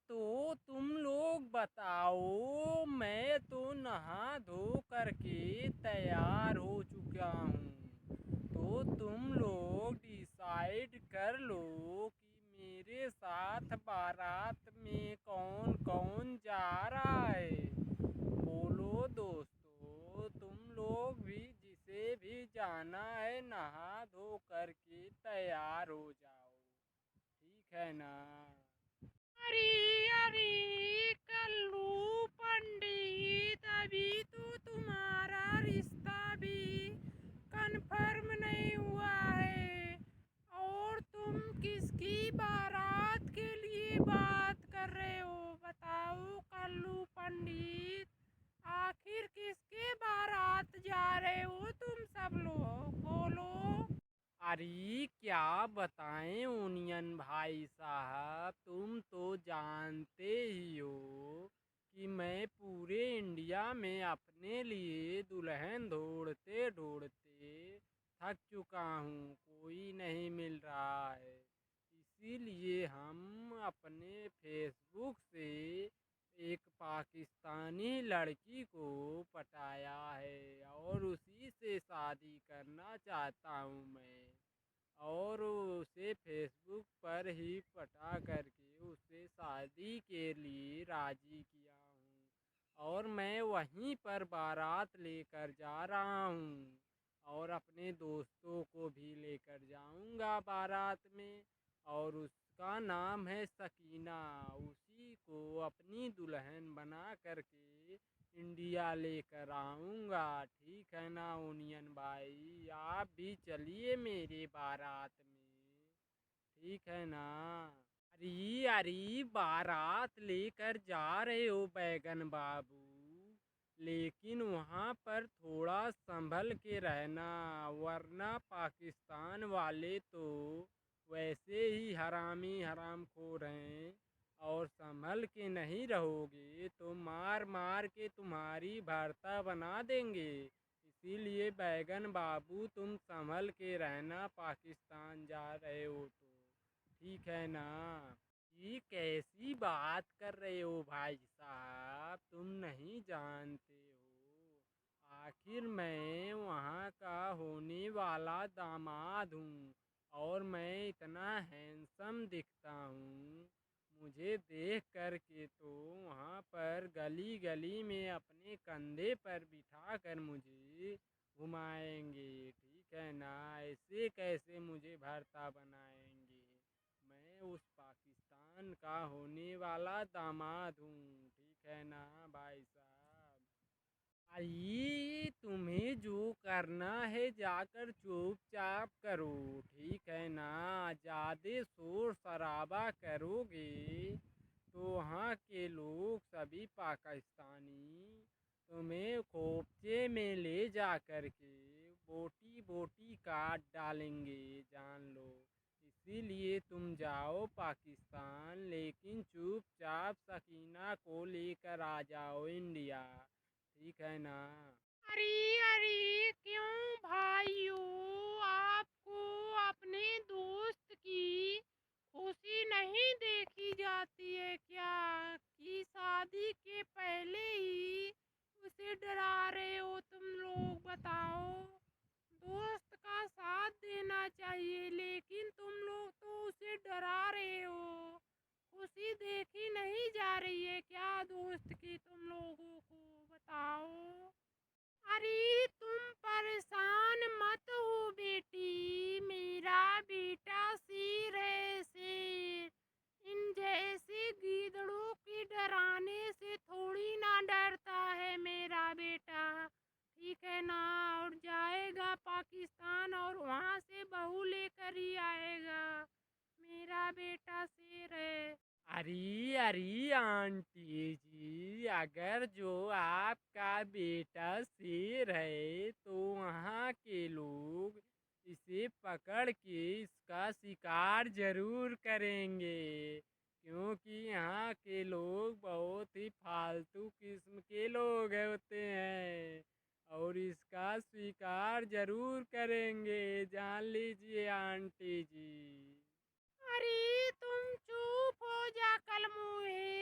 तो तुम लोग बताओ, मैं तो नहा धो करके तैयार हो चुका हूँ। तो तुम लोग डिसाइड कर लो कि मेरे साथ बारात में कौन कौन जा रहा है। बोलो दोस्तों, तुम लोग भी जिसे भी जाना है नहा धो करके तैयार हो जाओ। ठीक है ना? अरे अरे कल्लू पंडित, अभी तो तुम्हारा रिश्ता भी कंफर्म नहीं हुआ है और तुम किसकी बारात के लिए बात कर रहे हो? बताओ कल्लू पंडित, आखिर किसके बारात जा रहे हो तुम सब लोग? बोलो। अरे क्या बताएं ओनियन भाई साहब, तुम तो जानते ही हो कि मैं पूरे इंडिया में अपने लिए दुल्हन ढूंढते ढूंढते थक चुका हूँ। कोई नहीं मिल रहा है। इसीलिए हम अपने फेसबुक से एक पाकिस्तानी लड़की को पटाया है और उसी से शादी करना चाहता हूँ मैं। और उसे फेसबुक पर ही पटा करके उसे शादी के लिए राजी किया हूँ और मैं वहीं पर बारात लेकर जा रहा हूँ और अपने दोस्तों को भी लेकर जाऊंगा बारात में। और उसका नाम है सकीना। उसी को अपनी दुल्हन बना करके इंडिया लेकर आऊँगा। ठीक है ना ओनियन भाई? आप भी चलिए मेरे बारात में। ठीक है ना? अरे अरे, बारात लेकर जा रहे हो बैगन बाबू, लेकिन वहाँ पर थोड़ा संभल के रहना, वरना पाकिस्तान वाले तो वैसे ही हरामी हरामखोर हैं और संभल के नहीं रहोगे तो मार मार के तुम्हारी भरता बना देंगे। इसीलिए बैगन बाबू तुम संभल के रहना, पाकिस्तान जा रहे हो तो। ठीक है ना? ये कैसी बात कर रहे हो भाई साहब, तुम नहीं जानते हो। आखिर मैं वहाँ का होने वाला दामाद हूँ और मैं इतना हैंडसम दिखता हूँ। मुझे देख कर के तो वहाँ पर गली गली में अपने कंधे पर बिठा कर मुझे घुमाएंगे। ठीक है ना? ऐसे कैसे मुझे भरता बनाएंगे? मैं उस पाकिस्तान का होने वाला दामाद हूँ। ठीक है ना भाई साहब? आइए, तुम्हें जो करना है जाकर चुपचाप करो। ठीक है ना? ज़्यादा शोर शराबा करोगे तो वहाँ के लोग सभी पाकिस्तानी तुम्हें खोपचे में ले जा कर के बोटी बोटी काट डालेंगे, जान लो। इसीलिए तुम जाओ पाकिस्तान, लेकिन चुपचाप सकीना को लेकर आ जाओ इंडिया। ठीक है ना? अरे अरे क्यों भाइयों, आपको अपने दोस्त की खुशी नहीं देखी जाती है क्या कि शादी के पहले ही उसे डरा रहे हो तुम लोग? बताओ। दोस्त का साथ देना चाहिए, लेकिन तुम लोग तो उसे डरा रहे हो। खुशी देखी नहीं जा रही है क्या दोस्त की तुम लोगों को? बताओ। अरे तुम परेशान मत हो बेटी, मेरा बेटा शेर है, शेर। इन जैसे गीदड़ों के डराने से थोड़ी ना डरता है मेरा बेटा। ठीक है ना? और जाएगा पाकिस्तान और वहाँ से बहू लेकर ही आएगा। मेरा बेटा शेर है। अरे अरे आंटी जी, अगर जो आपका बेटा शेर है तो वहाँ के लोग इसे पकड़ के इसका शिकार जरूर करेंगे, क्योंकि यहाँ के लोग बहुत ही फालतू किस्म के लोग होते हैं और इसका शिकार जरूर करेंगे, जान लीजिए आंटी जी। अरे तुम चुप हो जा कलमुहे,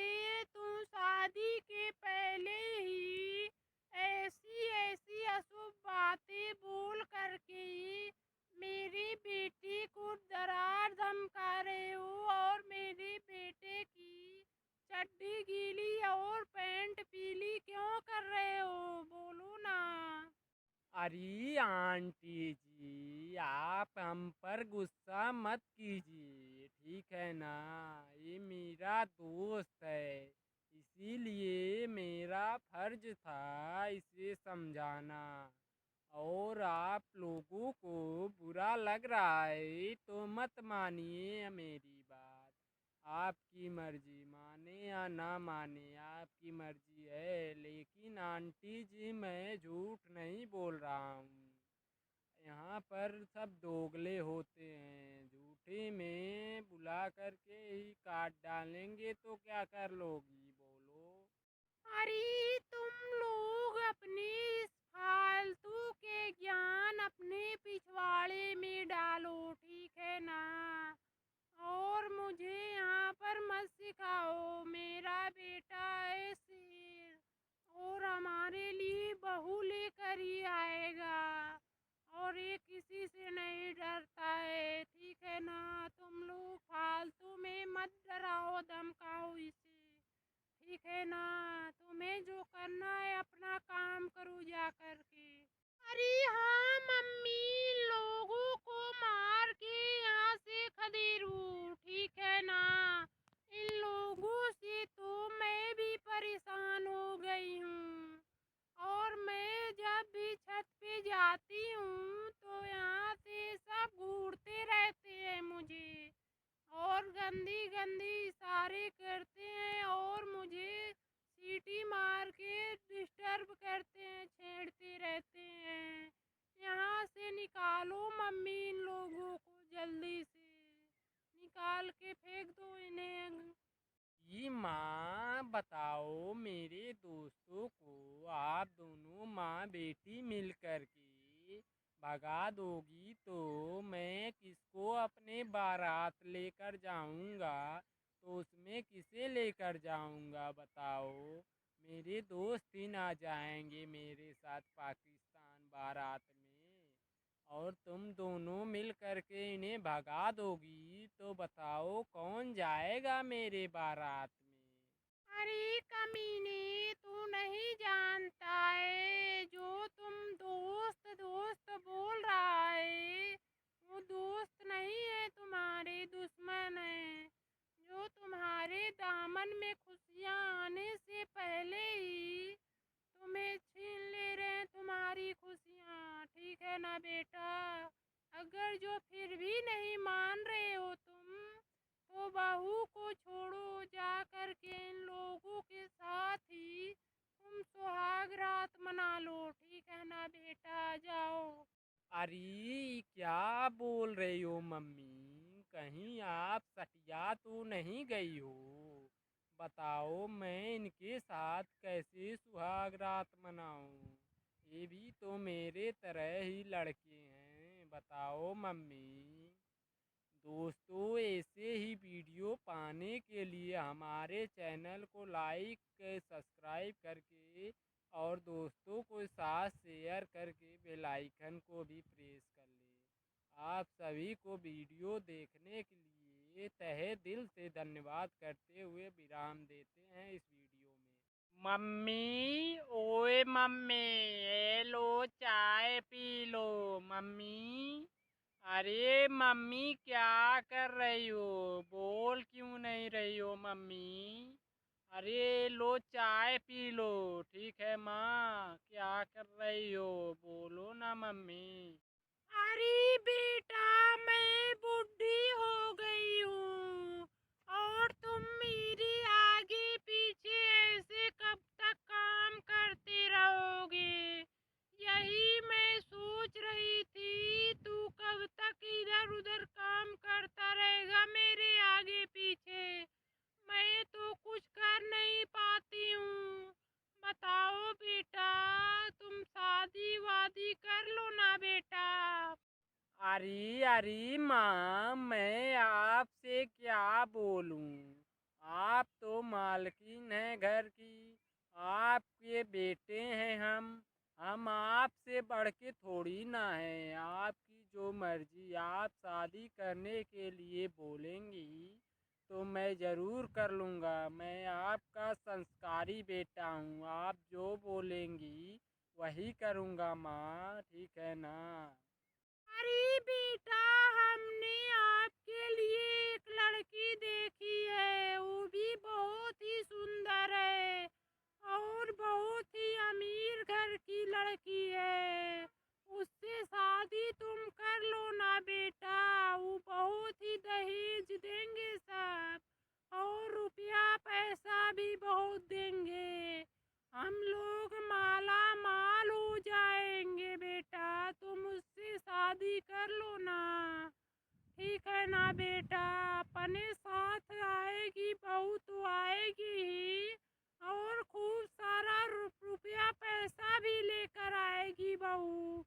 अरे आंटी जी, आप हम पर गुस्सा मत कीजिए, ठीक है ना। ये मेरा दोस्त है, इसीलिए मेरा फर्ज था इसे समझाना। और आप लोगों को बुरा लग रहा है तो मत मानिए मेरी बात। आपकी मर्जी, माने या ना माने, आपकी मर्जी है। लेकिन आंटी जी, मैं झूठ नहीं बोल रहा हूँ। यहाँ पर सब दोगले होते हैं, झूठे में बुला करके ही काट डालेंगे तो क्या कर लोगी, बोलो। अरे तुम लोग अपने इस फालतू के ज्ञान अपने पिछवाड़े में डालो, ठीक है ना। और मुझे यहाँ पर मत सिखाओ। मेरा बेटा है शेर, और हमारे लिए बहू लेकर ही आएगा, और ये किसी से नहीं डरता है, ठीक है ना। तुम लोग फालतू में मत डराओ धमकाओ इसे, ठीक है ना। तुम्हें जो करना है अपना काम करो जा करके। अरे हाँ मम्मी, इन लोगों को मार के यहाँ से खदेड़ू, ठीक है ना। इन लोगों से तो मैं भी परेशान हो गई हूँ। और मैं जब भी छत पे जाती हूँ तो यहाँ से सब घूरते रहते हैं मुझे, और गंदी गंदी इशारे करते हैं, और मुझे सीटी मार के डिस्टर्ब करते हैं, छेड़ते रहते हैं। यहाँ से निकालो मम्मी, इन लोगों को जल्दी से निकाल के फेंक दो इन्हें। ये माँ, बताओ, मेरे दोस्तों को आप दोनों माँ बेटी मिल कर के भगा दोगी तो मैं किसको अपने बारात लेकर जाऊंगा, तो उसमें किसे लेकर जाऊंगा, बताओ। मेरे दोस्त ही ना जाएंगे मेरे साथ पाकिस्तान बारात में, और तुम दोनों मिल करके इन्हें भगा दोगी तो बताओ कौन जाएगा मेरे बारात में। अरे कमीने, तू नहीं जानता है, जो तुम दोस्त दोस्त बोल रहा है वो दोस्त नहीं है, तुम्हारे दुश्मन है, जो तुम्हारे दामन में खुशियाँ आने से पहले ही तुम्हें छीन ले रहे हैं तुम्हारी खुशियाँ, ठीक है ना बेटा। अगर जो फिर भी नहीं मान रहे हो तुम, तो बहू को छोड़ो, जा कर के इन लोगों के साथ ही तुम सुहाग रात मना लो, ठीक है ना बेटा, जाओ। अरे क्या बोल रही हो मम्मी, कहीं आप सटिया तो नहीं गई हो। बताओ, मैं इनके साथ कैसे सुहाग रात मनाऊं। ये भी तो मेरे तरह ही लड़के हैं, बताओ मम्मी। दोस्तों, ऐसे ही वीडियो पाने के लिए हमारे चैनल को लाइक सब्सक्राइब करके और दोस्तों को साथ शेयर करके बेल आइकन को भी प्रेस कर ले। आप सभी को वीडियो देखने के लिए तहे दिल से धन्यवाद करते हुए विराम देते हैं इस वीडियो में। मम्मी, ओए मम्मी, ये लो चाय पी लो मम्मी। अरे मम्मी, क्या कर रही हो, बोल क्यों नहीं रही हो मम्मी। अरे लो चाय पी लो, ठीक है माँ, क्या कर रही हो, बोलो ना मम्मी। अरे बेटा, मैं बूढ़ी हो गई हूँ, और तुम मेरे आगे पीछे ऐसे कब तक काम करते रहोगे, यही मैं सोच रही थी। तू कब तक इधर उधर काम करता रहेगा मेरे आगे पीछे, मैं तो कुछ कर नहीं पाती हूँ। बताओ बेटा, तुम शादी वादी कर लो ना बेटा। अरे अरे माँ, मैं आपसे क्या बोलूँ। आप तो मालकिन हैं घर की, आपके बेटे हैं हम आपसे बढ़ के थोड़ी ना हैं। आपकी जो मर्जी, आप शादी करने के लिए बोलेंगी तो मैं ज़रूर कर लूँगा। मैं आपका संस्कारी बेटा हूँ, आप जो बोलेंगी वही करूँगा माँ, ठीक है ना। अरे बेटा, हमने आपके लिए एक लड़की देखी है, वो भी बहुत ही सुंदर है और बहुत ही अमीर घर की लड़की है। उससे शादी तुम कर लो ना बेटा, वो बहुत ही दहेज देंगे सब और रुपया पैसा भी बहुत देंगे। हम लोग माला माल हो जाएंगे बेटा, तुम उससे शादी कर लो ना, ठीक है ना बेटा। अपने साथ आएगी बहू तो आएगी ही और खूब सारा रुपया पैसा भी लेकर आएगी बहू।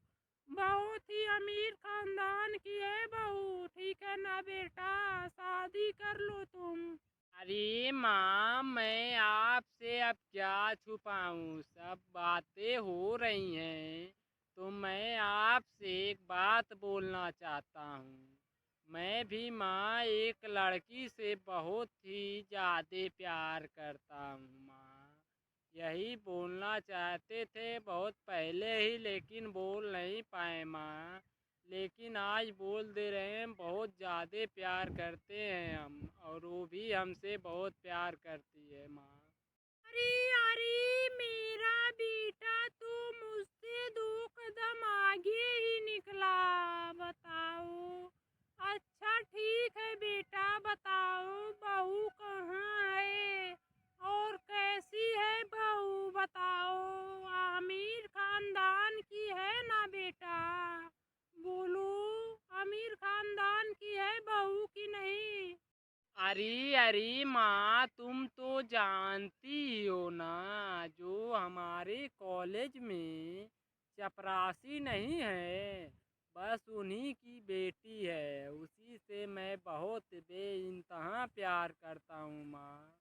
बहुत ही अमीर खानदान की है बहू, ठीक है ना बेटा, शादी कर लो तुम। अरे माँ, मैं आपसे अब क्या छुपाऊँ, सब बातें हो रही हैं तो मैं आपसे एक बात बोलना चाहता हूँ। मैं भी माँ एक लड़की से बहुत ही ज़्यादा प्यार करता हूँ माँ। यही बोलना चाहते थे बहुत पहले ही, लेकिन बोल नहीं पाए माँ। लेकिन आज बोल दे रहे हैं, बहुत ज़्यादा प्यार करते हैं हम, और वो भी हमसे बहुत प्यार करती है माँ। अरे अरे मेरा बेटा तो मुझसे 2 कदम आगे ही निकला। बताओ। अच्छा ठीक है बेटा, बताओ बहू कहाँ है और कैसी है बहू, बताओ। अमीर खानदान की है ना बेटा, बोलो। अमीर खानदान की है बहू की नहीं? अरे अरे माँ, तुम तो जानती ही हो ना, जो हमारे कॉलेज में चपरासी नहीं है, बस उन्हीं की बेटी है। उसी से मैं बहुत बेइंतहा प्यार करता हूँ माँ।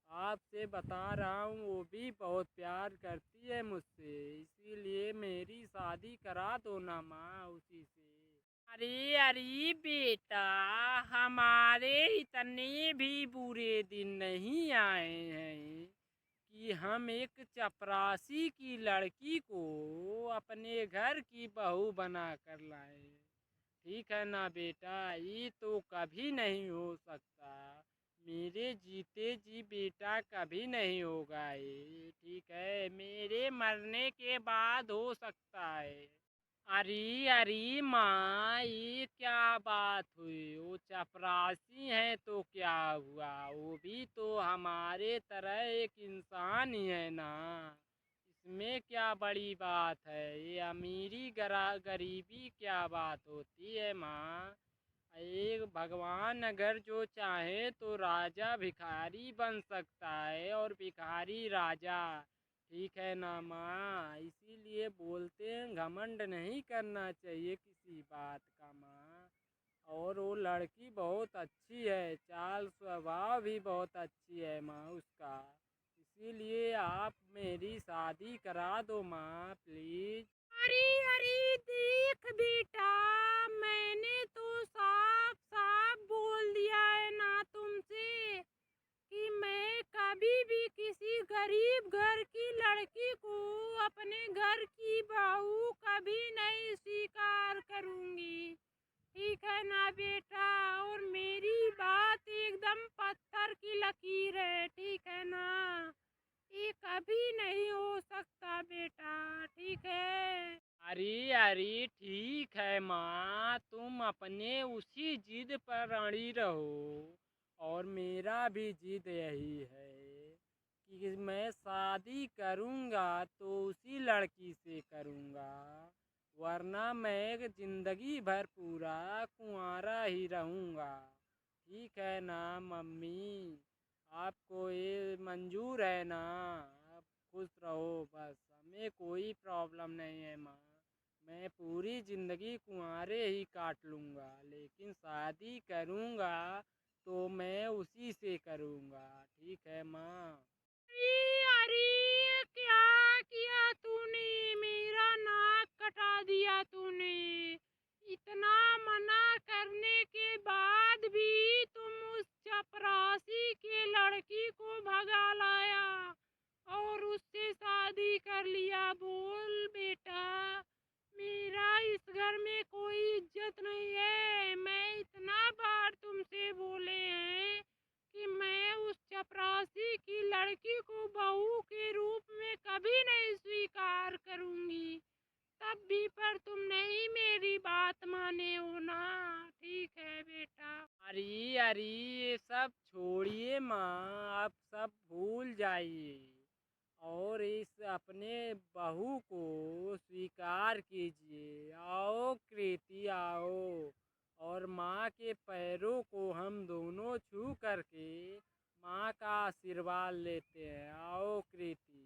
आपसे बता रहा हूँ, वो भी बहुत प्यार करती है मुझसे, इसीलिए मेरी शादी करा दो ना माँ उसी से। अरे अरे बेटा, हमारे इतने भी बुरे दिन नहीं आए हैं कि हम एक चपरासी की लड़की को अपने घर की बहू बना कर लाए। ठीक है ना बेटा, ये तो कभी नहीं हो सकता। मेरे जीते जी बेटा कभी नहीं होगा ये, ठीक है, मेरे मरने के बाद हो सकता है। अरे अरे माँ, ये क्या बात हुई, वो चपरासी है तो क्या हुआ, वो भी तो हमारे तरह एक इंसान ही है ना। इसमें क्या बड़ी बात है, ये अमीरी गरीबी क्या बात होती है माँ। एक भगवान अगर जो चाहे तो राजा भिखारी बन सकता है और भिखारी राजा, ठीक है ना माँ। इसीलिए बोलते हैं घमंड नहीं करना चाहिए किसी बात का माँ। और वो लड़की बहुत अच्छी है, चाल स्वभाव भी बहुत अच्छी है माँ उसका। इसीलिए आप मेरी शादी करा दो माँ, प्लीज़। अरे अरे देख बेटा, मैंने तो साफ साफ बोल दिया है ना तुमसे कि मैं कभी भी किसी गरीब घर की लड़की को अपने घर की बहू कभी नहीं स्वीकार करूंगी, ठीक है ना बेटा। और मेरी बात एकदम पत्थर की लकीर है, ठीक है ना, ये कभी नहीं हो सकता बेटा, ठीक है। अरे अरे ठीक है माँ, तुम अपने उसी जिद पर अड़ी रहो, और मेरा भी जिद यही है कि मैं शादी करूँगा तो उसी लड़की से करूँगा, वरना मैं ज़िंदगी भर पूरा कुंवारा ही रहूँगा। ठीक है ना मम्मी, आपको ये मंजूर है ना? आप खुश रहो बस, हमें कोई प्रॉब्लम नहीं है माँ। मैं पूरी ज़िंदगी कुंवारे ही काट लूँगा, लेकिन शादी करूँगा तो मैं उसी से करूँगा, ठीक है माँ। अरे अरे क्या किया तूने, मेरा नाक कटा दिया तूने। इतना मना करने के बाद भी तुम उस चपरासी के लड़की को भगा लाया और उससे शादी कर लिया। बोल मेरा इस घर में कोई इज्जत नहीं है। मैं इतना बार तुमसे बोले हैं कि मैं उस चपरासी की लड़की को बहू के रूप में कभी नहीं स्वीकार करूंगी। तब भी पर तुम नहीं मेरी बात माने हो ना। ठीक है बेटा। अरे अरे, ये सब छोड़िए माँ, आप सब भूल जाइए और इस अपने बहू को स्वीकार कीजिए। आओ कृति, आओ और माँ के पैरों को हम दोनों छू करके माँ का आशीर्वाद लेते हैं। आओ कृति,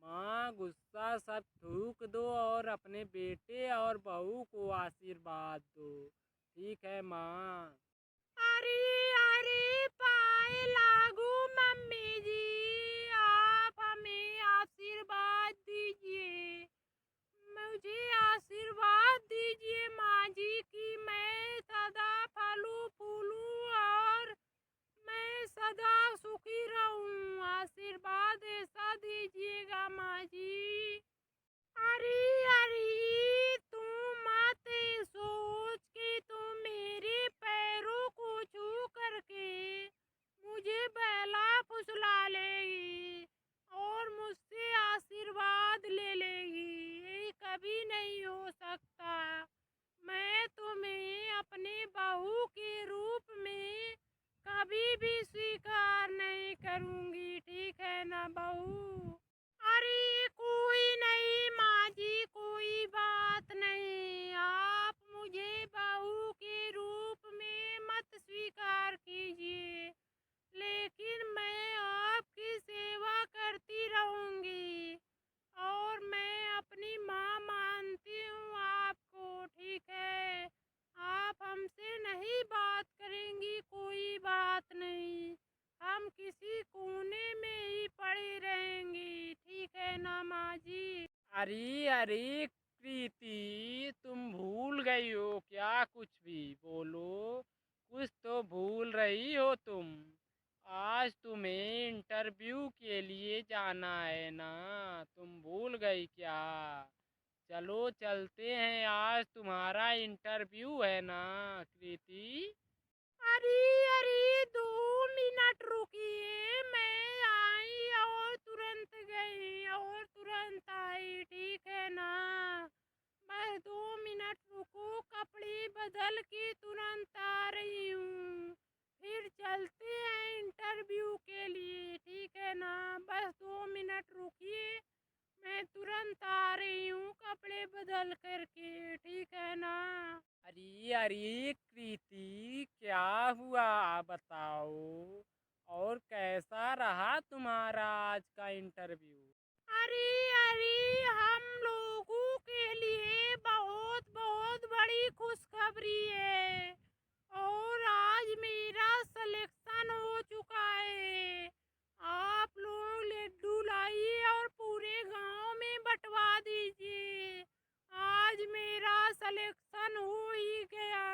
माँ गुस्सा सब थूक दो और अपने बेटे और बहू को आशीर्वाद दो। ठीक है माँ? अरे अरे, पाए लागू मम्मी जी, आप हमें आशीर्वाद दीजिए। मुझे आशीर्वाद दीजिए माँ जी कि मैं सदा फलूं फूलूं और मैं सदा सुखी रहूं। आशीर्वाद ऐसा दीजिएगा माँ जी। अरे अरे, तुम मत सोच कि तुम मेरे पैरों को छू करके मुझे बहला फुसला लेगी और मुझसे आशीर्वाद ले लेगी। ये कभी नहीं हो सकता। मैं तुम्हें अपने बहू के रूप में कभी भी स्वीकार नहीं करूंगी। ठीक है ना बहू? अरे कोई नहीं माँ जी, कोई बात नहीं। आप मुझे बहू के रूप में मत स्वीकार कीजिए, लेकिन मैं आपकी सेवा करती रहूंगी और मैं अपनी माँ मानती हूँ आपको। ठीक है? आप हमसे नहीं बात करेंगी, कोई बात नहीं। हम किसी कोने में ही पड़े रहेंगे। ठीक है ना माँ जी? अरे अरे प्रीति, तुम भूल गई हो क्या? कुछ भी बोलो, कुछ तो भूल रही हो तुम। आज तुम्हें इंटरव्यू के लिए जाना है ना, तुम भूल गई क्या? चलो चलते हैं, आज तुम्हारा इंटरव्यू है ना कृति? अरे अरे, 2 मिनट रुकिए। मैं आई और तुरंत गई और तुरंत आई। ठीक है ना? बस 2 मिनट रुको, कपड़े बदल के तुरंत आ रही हूँ। फिर चलते हैं इंटरव्यू के लिए। ठीक है ना? बस 2 मिनट रुकिए, मैं तुरंत आ रही हूँ कपड़े बदल करके। ठीक है ना? अरे अरे कृति, क्या हुआ बताओ? और कैसा रहा तुम्हारा आज का इंटरव्यू? अरे अरे, हम लोगों के लिए बहुत बहुत बड़ी खुशखबरी है और आज मेरा सिलेक्शन हो चुका है। आप लोग लड्डू लाइए और पूरे गांव में बंटवा दीजिए। आज मेरा सिलेक्शन हो ही गया।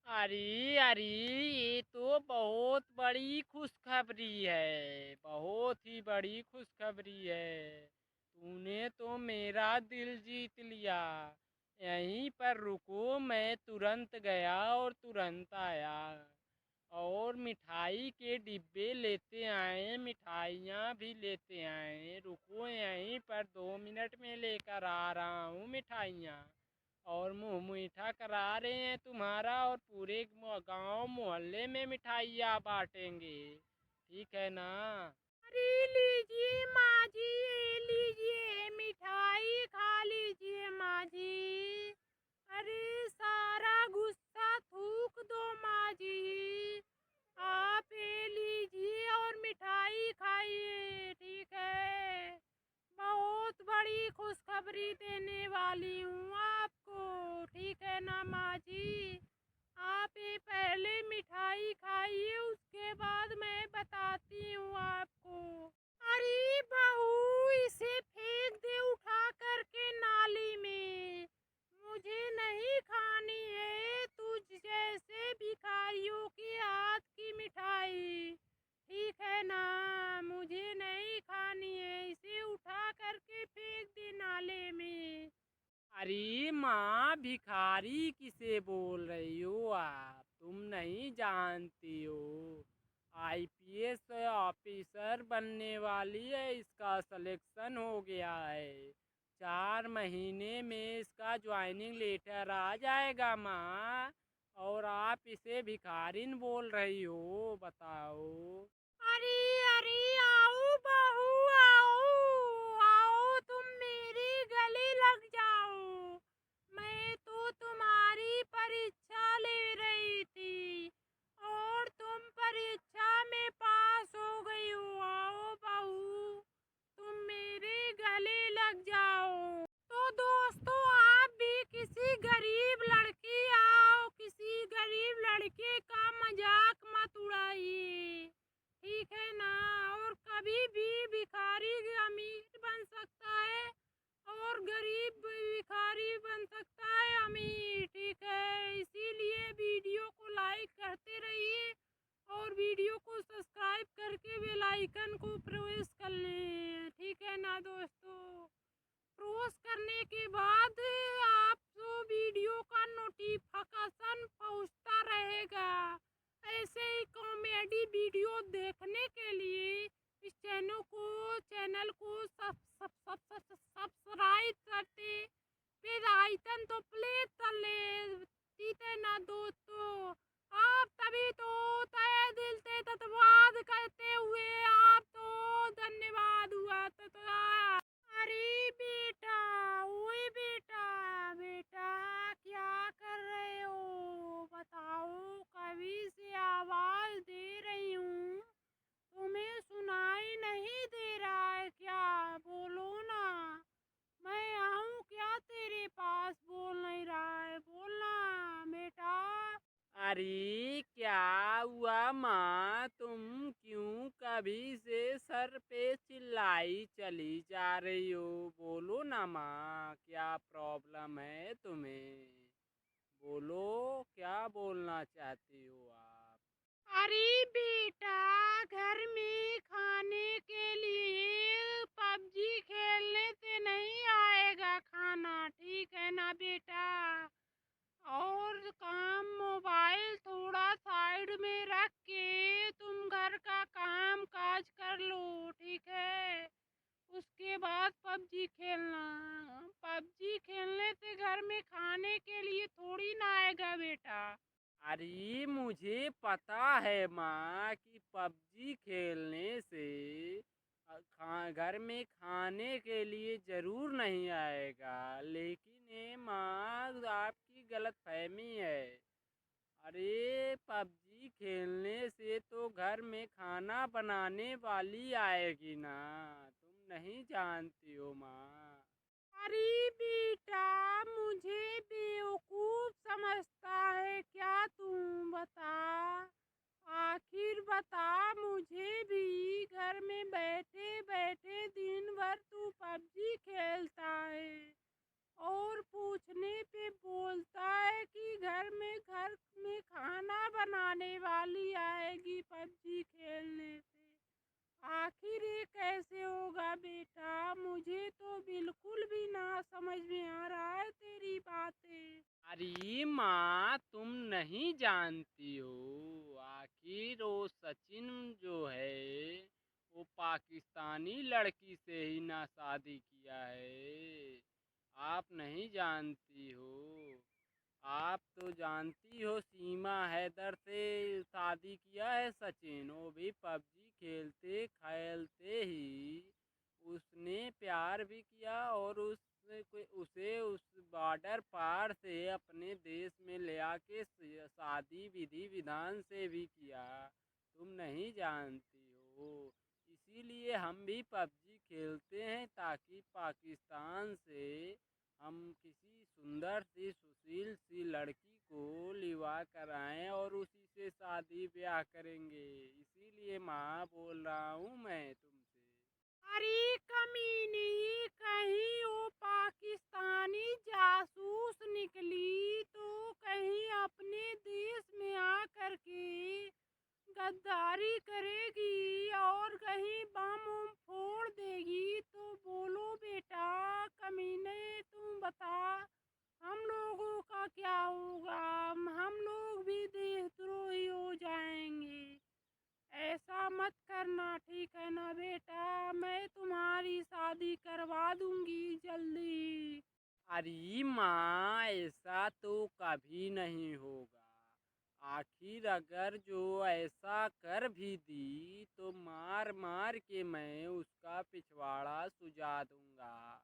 अरे अरे, ये तो बहुत बड़ी खुशखबरी है, बहुत ही बड़ी खुशखबरी है। तूने तो मेरा दिल जीत लिया। यहीं पर रुको, मैं तुरंत गया और तुरंत आया और मिठाई के डिब्बे लेते आए, मिठाइयाँ भी लेते आए। रुको यहीं पर, 2 मिनट में लेकर आ रहा हूँ मिठाइयाँ। और मुँह मीठा करा रहे हैं तुम्हारा और पूरे गांव मोहल्ले में मिठाइयाँ बांटेंगे। ठीक है ना? अरे लीजिए माँ जी, ये लीजिए मिठाई, खा लीजिए माँ जी। अरे सारा गुस्सा थूक दो माँ जी। आप ये लीजिए और मिठाई खाइए। ठीक है? बहुत बड़ी खुशखबरी देने वाली हूँ आपको। ठीक है ना माँ जी? आप ये पहले मिठाई खाइए, उसके बाद मैं बताती हूँ आपको। अरे बहू, इसे फेंक दे उठा करके नाली में। मुझे नहीं खानी है तुझ जैसे भिखारियों के हाथ की मिठाई। ठीक है ना? मुझे नहीं खानी है। इसे उठा करके फेंक दे नाले में। अरे माँ, भिखारी किसे बोल रही हो आप? तुम नहीं जानती हो, आईपीएस ऑफिसर बनने वाली है, इसका सिलेक्शन हो गया है। 4 महीने में इसका ज्वाइनिंग लेटर आ जाएगा माँ, और आप इसे भिखारिन बोल रही हो, बताओ। अरे अरे, आओ बहू, आओ आओ, तुम मेरे गले लग जाओ। मैं तो तुम्हारी परीक्षा ले रही थी और तुम परीक्षा में पास हो गई हो। आओ बहू, तुम मेरे गले लग जाओ। तो दोस्तों, आप भी किसी गरीब लड़की किसी गरीब लड़के का मजाक मत उड़ाइए, ठीक है ना। और कभी भी भिखारी अमीर बन सकता है और गरीब भिखारी बन सकता है अमीर, ठीक है। इसीलिए वीडियो को लाइक करते रहिए और वीडियो को सब्सक्राइब करके बेल आइकन को प्रेस कर लें, ठीक है ना दोस्तों। प्रेस करने के बाद आपको वीडियो का नोटिफिकेशन पहुंचता रहेगा। ऐसे ही कॉमेडी वीडियो देखने के लिए इस चैनल को सब्सक्राइब करते बेल आइकन तो प्लेस कर ले, ठीक है ना दोस्तों। आप तभी तो तहे दिल से धन्यवाद करते हुए आप तो धन्यवाद हुआ तो। अरे बेटा, ओए बेटा, बेटा क्या कर रहे हो बताओ। कभी से आवाज दे रही हूँ, तुम्हें सुनाई नहीं दे रहा है क्या? बोलो ना, मैं आऊँ क्या तेरे पास? बोल नहीं रहा है, बोलना बेटा। अरे क्या हुआ माँ, तुम क्यों कभी से सर पे चिल्लाई चली जा रही हो? बोलो ना माँ, क्या प्रॉब्लम है तुम्हें? बोलो, क्या बोलना चाहती हो आप? अरे बेटा, घर में खाने के लिए पबजी खेलने से नहीं आएगा खाना, ठीक है ना बेटा। और काम मोबाइल थोड़ा साइड में रख के तुम घर का काम काज कर लो, ठीक है। उसके बाद पबजी खेलना। पबजी खेलने से घर में खाने के लिए थोड़ी ना आएगा बेटा। अरे मुझे पता है माँ कि पबजी खेलने से घर में खाने के लिए ज़रूर नहीं आएगा, लेकिन ये माँ आपकी गलतफहमी है। अरे पबजी खेलने से तो घर में खाना बनाने वाली आएगी ना, तुम नहीं जानती हो माँ। अरे बेटा, मुझे बेवकूफ समझता है क्या तू? बता, आखिर बता मुझे भी। घर में बैठे बैठे दिन भर तू पबजी खेलता है और पूछने पे बोलता है कि घर में खाना बनाने वाली आएगी पबजी खेलने से। आखिर ये कैसे होगा बेटा? मुझे तो बिल्कुल भी ना समझ में आ रहा है तेरी बातें। अरे माँ, तुम नहीं जानती हो, आखिर वो सचिन जो है वो पाकिस्तानी लड़की से ही ना शादी किया है। आप नहीं जानती हो। आप तो जानती हो सीमा हैदर से शादी किया है सचिन, वो भी पबजी खेलते खेलते ही उसने प्यार भी किया और उसे उस बॉर्डर पार से अपने देश में ले आके शादी विधि विधान से भी किया। तुम नहीं जानती हो। इसीलिए हम भी पबजी खेलते हैं ताकि पाकिस्तान से हम किसी सुंदर सी सुशील सी लड़की को लिवा कर आएं और उसी से शादी ब्याह करेंगे। इसीलिए माँ बोल रहा हूँ मैं तुमसे। अरे कमीनी, कहीं वो पाकिस्तानी जासूस निकली तो कहीं अपने देश में आकर के गद्दारी करेगी और कहीं बम उम फोड़ देगी तो बोलो बेटा कमीने, तुम बता, हम ठीक है ना बेटा, मैं तुम्हारी शादी करवा दूंगी जल्दी। अरे माँ, ऐसा तो कभी नहीं होगा। आखिर अगर जो ऐसा कर भी दी तो मार मार के मैं उसका पिछवाड़ा सुझा दूंगा।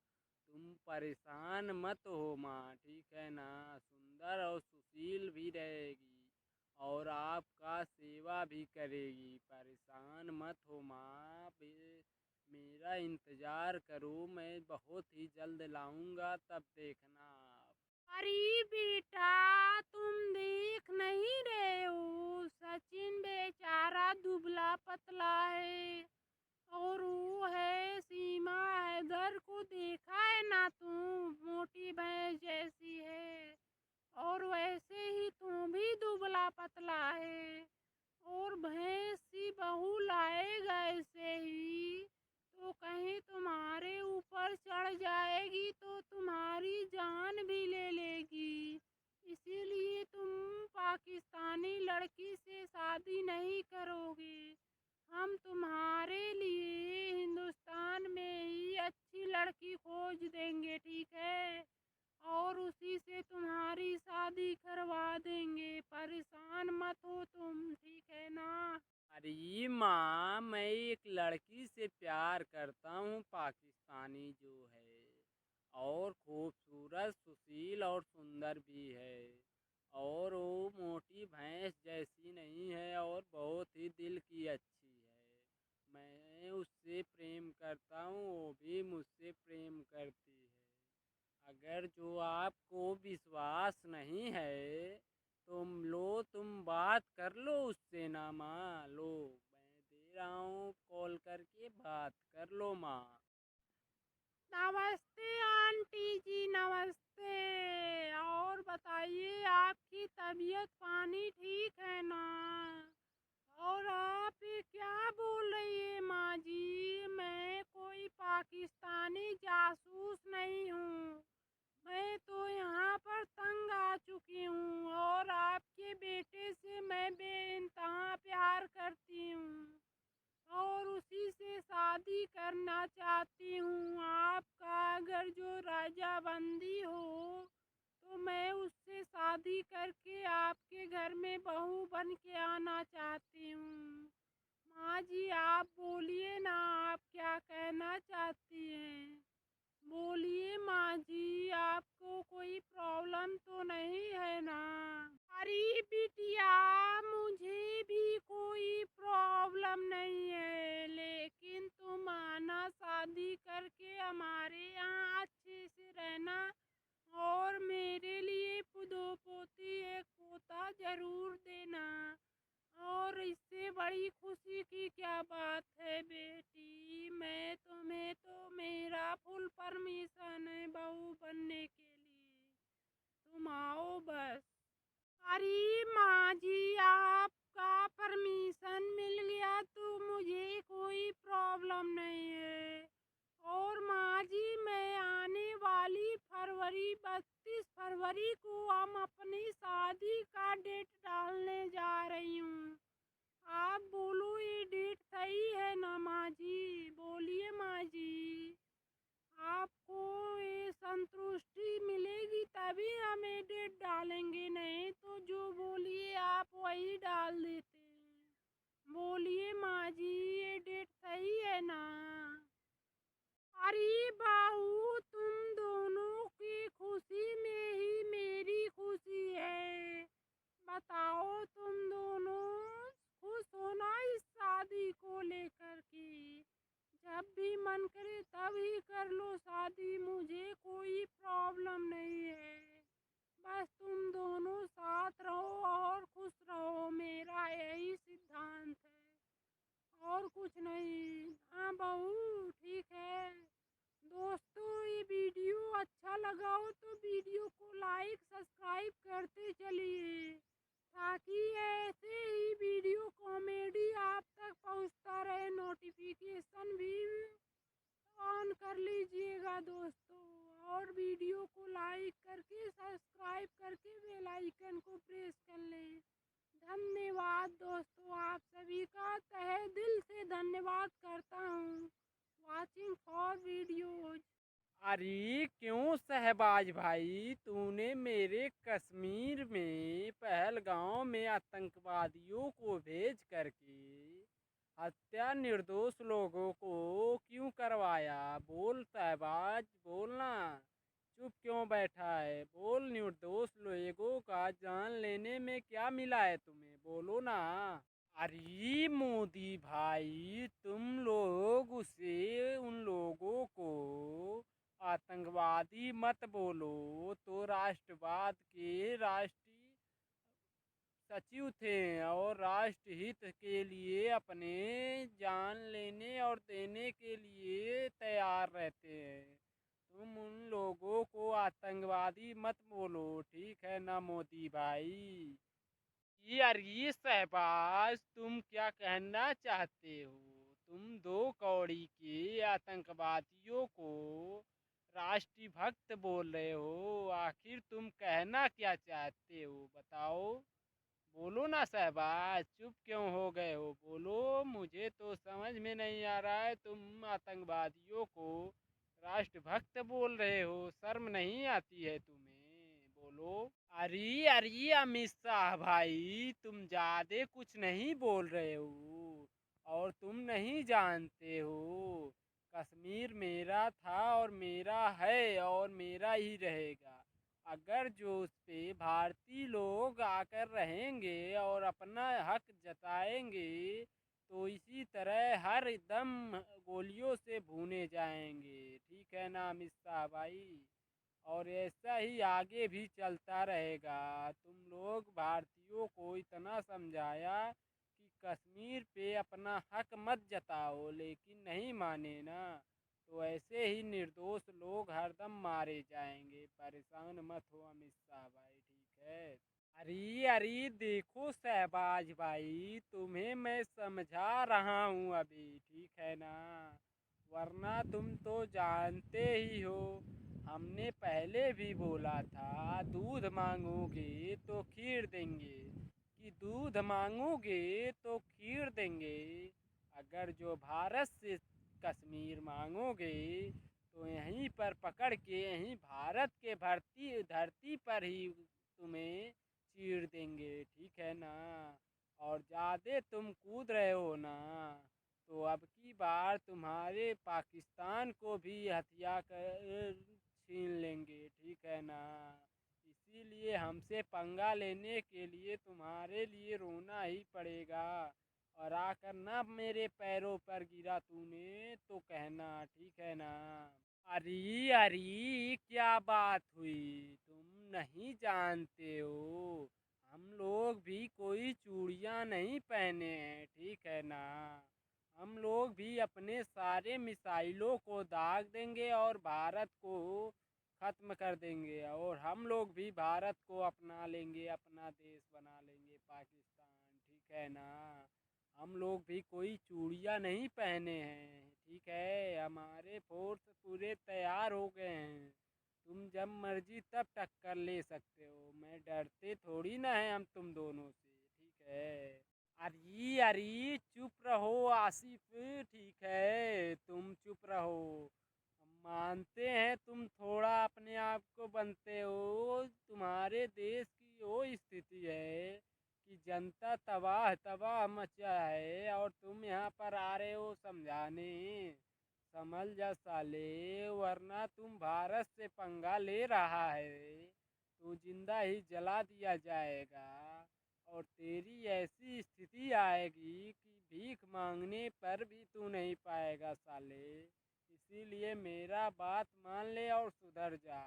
तुम परेशान मत हो माँ, ठीक है ना। सुंदर और सुशील भी रहेगी और आपका सेवा भी करेगी। परेशान मत हो माँ, मेरा इंतजार करो, मैं बहुत ही जल्द लाऊंगा, तब देखना आप। अरे बेटा, तुम देख नहीं रहे हो सचिन बेचारा दुबला पतला है, और वो है सीमा हैदर को देखा है ना, तुम मोटी भैंस जैसी है, और वैसे ही तू भी दुबला पतला है। और भैंस सी बहू लाएगा ऐसे ही तो कहीं तुम्हारे ऊपर चढ़ जाएगी तो तुम्हारी जान भी ले लेगी। इसीलिए तुम पाकिस्तानी लड़की से शादी नहीं करोगे। हम तुम्हारे लिए हिंदुस्तान में ही अच्छी लड़की खोज देंगे, ठीक है, और उसी से तुम्हारी शादी करवा देंगे। परेशान मत हो तुम, ठीक है ना। अरे माँ, मैं एक लड़की से प्यार करता हूँ, पाकिस्तानी जो है, और खूबसूरत, सुशील और सुंदर भी है, और वो मोटी भैंस जैसी नहीं है और बहुत ही दिल की अच्छी है। मैं उससे प्रेम करता हूँ, वो भी मुझसे प्रेम करती है। अगर जो आपको विश्वास नहीं है, तुम बात कर लो उससे ना माँ। लो, मैं दे रहा हूँ, कॉल करके बात कर लो माँ। नमस्ते आंटी जी, नमस्ते। और बताइए, आपकी तबीयत पानी ठीक है ना। और आप ये क्या बोल रही है माँ जी, मैं कोई पाकिस्तानी जासूस नहीं हूँ। मैं तो यहाँ पर तंग आ चुकी हूँ और आपके बेटे से मैं बेइंतहा प्यार करती हूँ और उसी से शादी करना चाहती हूँ। आपका अगर जो रजामंदी हो तो मैं उससे शादी करके आपके घर में बहू बन के आना चाहती हूँ। माँ जी, आप बोलिए ना, आप क्या कहना चाहती हैं। बोलिए माँ जी, आपको कोई प्रॉब्लम तो नहीं है ना। अरे बिटिया, मुझे भी कोई प्रॉब्लम नहीं है, लेकिन तुम आना शादी करके हमारे यहाँ अच्छे से रहना, और मेरे लिए पुदो पोती एक पोता जरूर देना। और इससे बड़ी खुशी की क्या बात है बेटी, मैं तुम्हें तो मेरा फुल परमिशन है बहू बनने के लिए, तुम आओ बस। अरे माँ जी, आपका परमिशन मिल गया तो मुझे कोई प्रॉब्लम नहीं है। और माँ जी, मैं आने वाली फरवरी 32 फरवरी को हम अपनी शादी का डेट डालने जा रही हूँ। आप बोलो, ये डेट सही है ना माँ जी। बोलिए माँ जी, आपको ये संतुष्टि मिलेगी तभी हम ये डेट डालेंगे, नहीं तो जो बोलिए आप वही डाल देते हैं। बोलिए माँ जी, ये डेट सही है ना। अरे बहू, तुम दोनों की खुशी में ही मेरी खुशी है। बताओ, तुम दोनों खुश हो ना इस शादी को लेकर के। जब भी मन करे तभी कर लो शादी, मुझे कोई प्रॉब्लम नहीं है। बस तुम दोनों साथ रहो और खुश रहो, मेरा यही सिद्धांत है, और कुछ नहीं। हाँ बहू, ठीक है। दोस्तों, ये वीडियो अच्छा लगा हो तो वीडियो को लाइक सब्सक्राइब करते चलिए, ताकि ऐसे ही वीडियो कॉमेडी आप तक पहुंचता रहे। नोटिफिकेशन भी ऑन कर लीजिएगा दोस्तों, और वीडियो को लाइक करके सब्सक्राइब करके बेल आइकन को प्रेस कर लें। धन्यवाद दोस्तों, आप सभी का तहे दिल से धन्यवाद करता हूँ वॉचिंग फॉर वीडियोज। अरे क्यों शहबाज भाई, तूने मेरे कश्मीर में पहलगांव में आतंकवादियों को भेज करके हत्या निर्दोष लोगों को क्यों करवाया? बोल शहबाज, बोलना। चुप क्यों बैठा है? बोल, निर्दोष लोगों का जान लेने में क्या मिला है तुम्हें? बोलो ना। अरे मोदी भाई, तुम लोग उसे उन लोगों को आतंकवादी मत बोलो। तो राष्ट्रवाद के राष्ट्रीय सचिव थे और राष्ट्र हित के लिए अपने जान लेने और देने के लिए तैयार रहते हैं। तुम उन लोगों को आतंकवादी मत बोलो, ठीक है ना मोदी भाई? यार ये शहबाज, तुम क्या कहना चाहते हो? तुम दो कौड़ी के आतंकवादियों को राष्ट्रीय भक्त बोल रहे हो। आखिर तुम कहना क्या चाहते हो, बताओ? बोलो ना शहबाज, चुप क्यों हो गए हो? बोलो, मुझे तो समझ में नहीं आ रहा है। तुम आतंकवादियों को राष्ट्रभक्त बोल रहे हो, शर्म नहीं आती है तुम्हें? बोलो। अरे अरे अमित शाह भाई, तुम ज्यादा कुछ नहीं बोल रहे हो और तुम नहीं जानते हो। कश्मीर मेरा था और मेरा है और मेरा ही रहेगा। अगर जो उस पे भारतीय लोग आकर रहेंगे और अपना हक जताएंगे तो इसी तरह हर दम गोलियों से भूने जाएंगे, ठीक है ना अमित शाह भाई? और ऐसा ही आगे भी चलता रहेगा। तुम लोग भारतीयों को इतना समझाया कि कश्मीर पे अपना हक मत जताओ, लेकिन नहीं माने ना। तो ऐसे ही निर्दोष लोग हरदम मारे जाएंगे। परेशान मत हो अमित शाह भाई, ठीक है? अरे अरे देखो शहबाज भाई, तुम्हें मैं समझा रहा हूँ अभी, ठीक है ना? वरना तुम तो जानते ही हो, हमने पहले भी बोला था दूध मांगोगे तो खीर देंगे, कि दूध मांगोगे तो खीर देंगे। अगर जो भारत से कश्मीर मांगोगे तो यहीं पर पकड़ के यहीं भारत के धरती पर ही तुम्हें चीर देंगे, ठीक है ना? और ज़्यादा तुम कूद रहे हो ना, तो अब की बार तुम्हारे पाकिस्तान को भी हथिया कर छीन लेंगे, ठीक है ना? इसीलिए हमसे पंगा लेने के लिए तुम्हारे लिए रोना ही पड़ेगा। और आकर ना मेरे पैरों पर गिरा तूने तो कहना, ठीक है ना? अरे अरे क्या बात हुई, तुम नहीं जानते हो? हम लोग भी कोई चूड़ियाँ नहीं पहने हैं, ठीक है ना? हम लोग भी अपने सारे मिसाइलों को दाग देंगे और भारत को खत्म कर देंगे। और हम लोग भी भारत को अपना लेंगे, अपना देश बना लेंगे पाकिस्तान, ठीक है ना? हम लोग भी कोई चूड़ियाँ नहीं पहने हैं, ठीक है? हमारे फोर्स पूरे तैयार हो गए हैं। तुम जब मर्जी तब टक्कर ले सकते हो, मैं डरते थोड़ी ना है हम तुम दोनों से, ठीक है? अरे अरे चुप रहो आसिफ, ठीक है? तुम चुप रहो। हम मानते हैं तुम थोड़ा अपने आप को बनते हो। तुम्हारे देश की वो स्थिति है कि जनता तबाह तबाह मचा है और तुम यहाँ पर आ रहे हो समझाने। समझ जा साले, वरना तुम भारत से पंगा ले रहा है तो जिंदा ही जला दिया जाएगा और तेरी ऐसी स्थिति आएगी कि भीख मांगने पर भी तू नहीं पाएगा साले। इसीलिए मेरा बात मान ले और सुधर जा।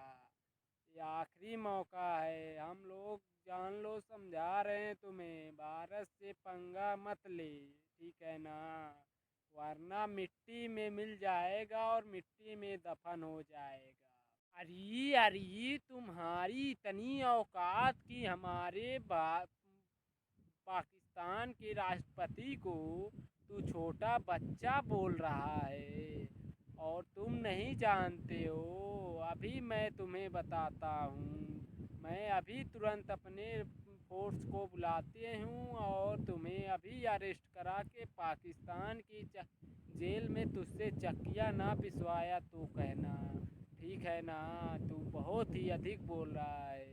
ये आखिरी मौका है, हम लोग जान लो समझा रहे हैं तुम्हें, भारत से पंगा मत ले, ठीक है ना? वरना मिट्टी में मिल जाएगा और मिट्टी में दफन हो जाएगा। अरे अरे तुम्हारी इतनी औकात कि हमारे पाकिस्तान के राष्ट्रपति को तू छोटा बच्चा बोल रहा है और तुम नहीं जानते हो। अभी मैं तुम्हें बताता हूँ, मैं अभी तुरंत अपने फोर्स को बुलाते हूँ और तुम्हें अभी अरेस्ट करा के पाकिस्तान की जेल में तुझसे चक्किया ना पिसवाया तो कहना, ठीक है ना? तू बहुत ही अधिक बोल रहा है।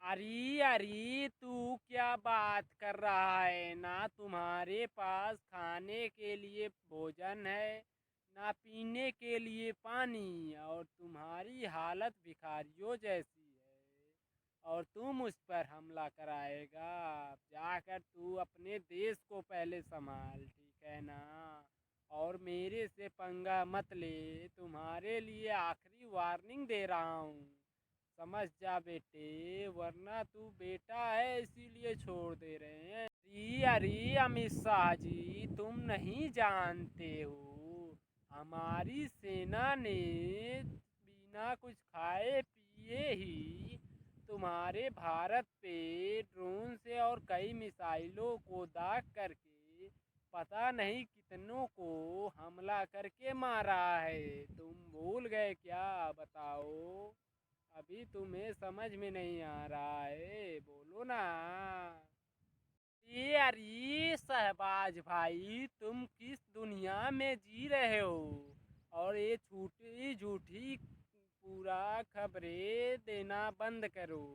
अरे अरे, तू क्या बात कर रहा है? ना तुम्हारे पास खाने के लिए भोजन है, ना पीने के लिए पानी, और तुम्हारी हालत भिखारियों जैसी है, और तुम उस पर हमला कराएगा? जाकर तू अपने देश को पहले संभाल, ठीक है ना? और मेरे से पंगा मत ले, तुम्हारे लिए आखिरी वार्निंग दे रहा हूँ। समझ जा बेटे, वरना तू बेटा है इसीलिए छोड़ दे रहे हैं। अरे अरे अमित शाह जी, तुम नहीं जानते हो, हमारी सेना ने बिना कुछ खाए पिए ही तुम्हारे भारत पे ड्रोन से और कई मिसाइलों को दाग करके पता नहीं कितनों को हमला करके मारा है। तुम भूल गए क्या? बताओ, अभी तुम्हें समझ में नहीं आ रहा है, बोलो ना। ये अरे शहबाज भाई, तुम किस दुनिया में जी रहे हो? और ये झूठी झूठी पूरा खबरें देना बंद करो।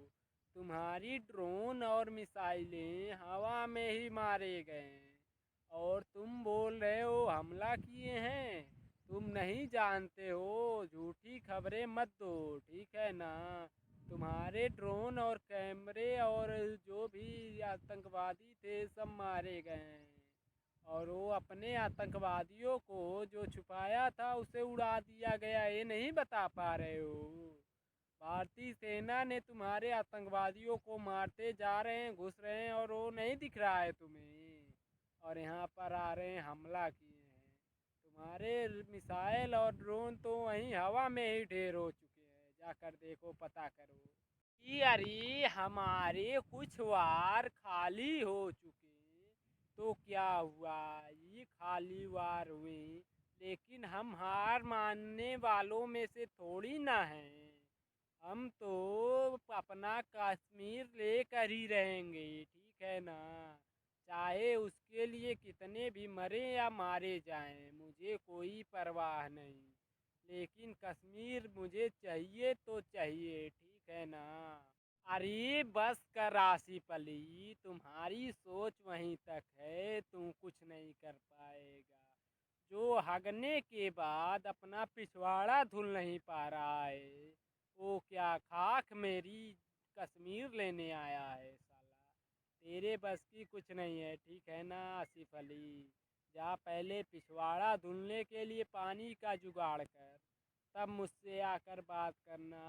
तुम्हारी ड्रोन और मिसाइलें हवा में ही मारे गए, और तुम बोल रहे हो हमला किए हैं। तुम नहीं जानते हो, झूठी खबरें मत दो, ठीक है ना? तुम्हारे ड्रोन और कैमरे और जो भी आतंकवादी थे सब मारे गए हैं, और वो अपने आतंकवादियों को जो छुपाया था उसे उड़ा दिया गया। ये नहीं बता पा रहे हो? भारतीय सेना ने तुम्हारे आतंकवादियों को मारते जा रहे हैं, घुस रहे हैं, और वो नहीं दिख रहा है तुम्हें, और यहाँ पर आ रहे हैं हमला किए हैं। तुम्हारे मिसाइल और ड्रोन तो वहीं हवा में ही ढेर हो चुके हैं, जाकर देखो, पता करो। कि अरे हमारे कुछ वार खाली हो चुके, तो क्या हुआ? ये खाली वार हुए, लेकिन हम हार मानने वालों में से थोड़ी ना हैं। हम तो अपना कश्मीर लेकर ही रहेंगे, ठीक है ना? चाहे उसके लिए कितने भी मरे या मारे जाएं, मुझे कोई परवाह नहीं, लेकिन कश्मीर मुझे चाहिए तो चाहिए, ठीक है ना? अरे बस कर आसिफ अली, तुम्हारी सोच वहीं तक है, तुम कुछ नहीं कर पाएगा। जो हगने के बाद अपना पिछवाड़ा धुल नहीं पा रहा है, वो क्या खाक मेरी कश्मीर लेने आया है? साला, तेरे बस की कुछ नहीं है, ठीक है ना आसिफ अली? जा पहले पिछवाड़ा धुलने के लिए पानी का जुगाड़ कर, तब मुझसे आकर बात करना।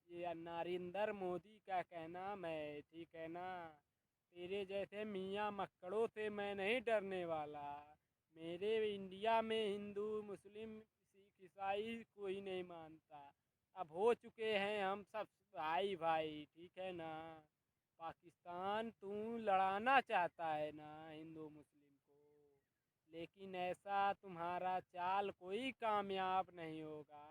ये नरेंद्र मोदी का कहना है, ठीक है ना? तेरे जैसे मियाँ मक्कड़ों से मैं नहीं डरने वाला। मेरे इंडिया में हिंदू मुस्लिम सिख ईसाई कोई नहीं मानता। अब हो चुके हैं हम सब भाई भाई, ठीक है ना? पाकिस्तान तू लड़ाना चाहता है ना हिंदू मुस्लिम को, लेकिन ऐसा तुम्हारा चाल कोई कामयाब नहीं होगा।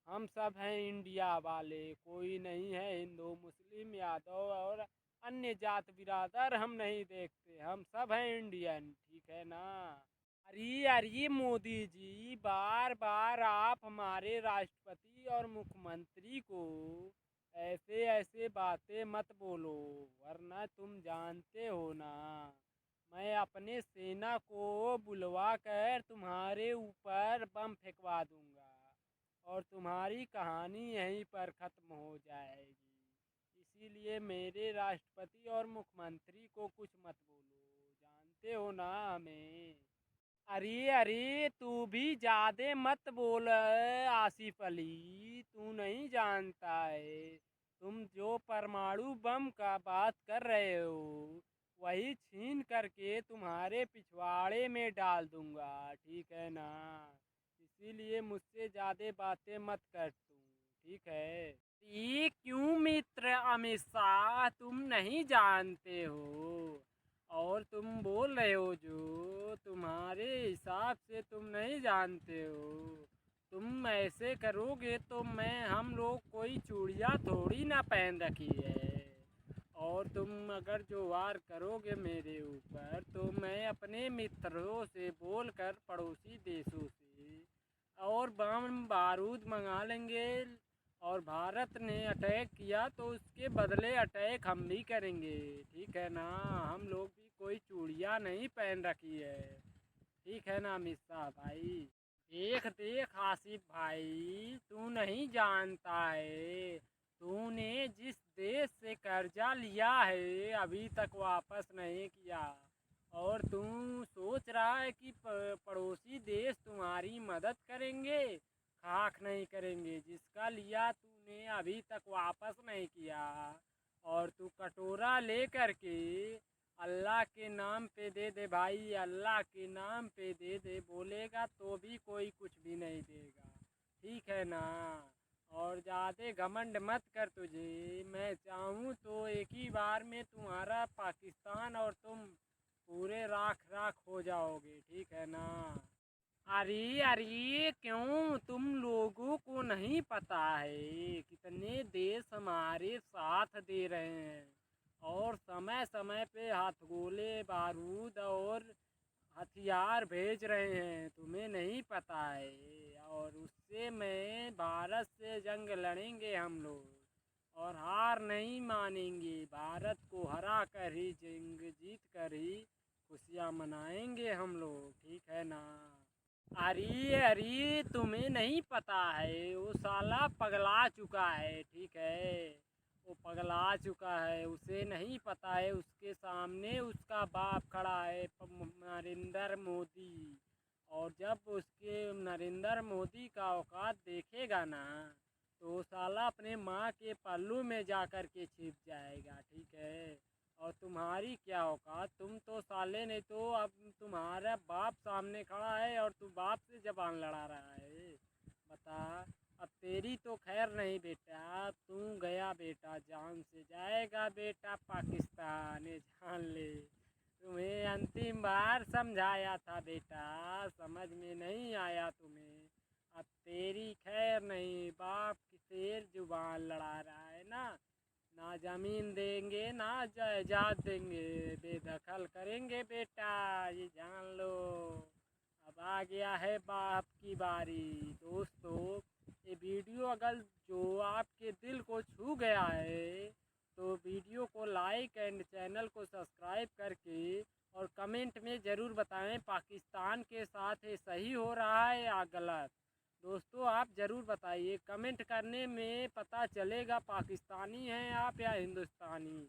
हम सब हैं इंडिया वाले, कोई नहीं है हिंदू मुस्लिम यादव और अन्य जात बिरादर हम नहीं देखते, हम सब हैं इंडियन, ठीक है ना? अरे अरे मोदी जी, बार बार आप हमारे राष्ट्रपति और मुख्यमंत्री को ऐसे ऐसे बातें मत बोलो, वरना तुम जानते हो ना, मैं अपने सेना को बुलवा कर तुम्हारे ऊपर बम फेंकवा दूंगा, और तुम्हारी कहानी यहीं पर ख़त्म हो जाएगी। इसीलिए मेरे राष्ट्रपति और मुख्यमंत्री को कुछ मत बोलो, जानते हो ना हमें। अरे अरे, तू भी ज्यादा मत बोल आसिफ अली, तू नहीं जानता है। तुम जो परमाणु बम का बात कर रहे हो, वही छीन करके तुम्हारे पिछवाड़े में डाल दूंगा, ठीक है ना? इसीलिए मुझसे ज्यादा बातें मत कर तुम, ठीक है? ये क्यों मित्र अमित शाह, तुम नहीं जानते हो, और तुम बोल रहे हो जो तुम्हारे हिसाब से तुम नहीं जानते हो। तुम ऐसे करोगे तो मैं हम लोग कोई चूड़ियाँ थोड़ी ना पहन रखी है, और तुम अगर जो वार करोगे मेरे ऊपर तो मैं अपने मित्रों से बोलकर पड़ोसी देशों से और बम बारूद मंगा लेंगे। और भारत ने अटैक किया तो उसके बदले अटैक हम भी करेंगे, ठीक है ना। हम लोग भी कोई चूड़ियाँ नहीं पहन रखी है, ठीक है ना मिस्सा भाई। देख देख आसिफ भाई, तू नहीं जानता है, तूने जिस देश से कर्जा लिया है अभी तक वापस नहीं किया, और तू सोच रहा है कि पड़ोसी देश तुम्हारी मदद करेंगे। खाक नहीं करेंगे, जिसका लिया तूने अभी तक वापस नहीं किया। और तू कटोरा ले करके अल्लाह के नाम पे दे दे भाई, अल्लाह के नाम पे दे दे, बोलेगा तो भी कोई कुछ भी नहीं देगा, ठीक है ना। और ज़्यादा घमंड मत कर, तुझे मैं चाहूँ तो एक ही बार में तुम्हारा पाकिस्तान और तुम पूरे राख राख हो जाओगे, ठीक है ना। अरे अरे क्यों, तुम लोगों को नहीं पता है कितने देश हमारे साथ दे रहे हैं और समय समय पे हथगोले बारूद और हथियार भेज रहे हैं, तुम्हें नहीं पता है। और उससे मैं भारत से जंग लड़ेंगे हम लोग और हार नहीं मानेंगे, भारत को हरा कर ही जंग जीत कर ही खुशियाँ मनाएंगे हम लोग, ठीक है ना। अरे अरे तुम्हें नहीं पता है, वो साला पगला चुका है, ठीक है। वो पगला चुका है, उसे नहीं पता है उसके सामने उसका बाप खड़ा है नरेंद्र मोदी। और जब उसके नरेंद्र मोदी का औकात देखेगा ना तो साला अपने माँ के पल्लू में जा कर के छिप जाएगा, ठीक है। और तुम्हारी क्या औकात, तुम तो साले नहीं तो अब तुम्हारा बाप सामने खड़ा है और तू बाप से जबान लड़ा रहा है, बता। अब तेरी तो खैर नहीं बेटा, तू गया बेटा, जान से जाएगा बेटा पाकिस्तान, ये जान ले। तुम्हें अंतिम बार समझाया था बेटा, समझ में नहीं आया तुम्हें। अब तेरी खैर नहीं, बाप की शेर जुबान लड़ा रहा है ना। ना जमीन देंगे ना जायदाद देंगे, बेदखल करेंगे बेटा, ये जान लो। अब आ गया है बाप की बारी। दोस्तों, ये वीडियो अगर जो आपके दिल को छू गया है तो वीडियो को लाइक एंड चैनल को सब्सक्राइब करके और कमेंट में ज़रूर बताएं पाकिस्तान के साथ ये सही हो रहा है या गलत। दोस्तों आप ज़रूर बताइए, कमेंट करने में पता चलेगा पाकिस्तानी हैं आप या हिंदुस्तानी।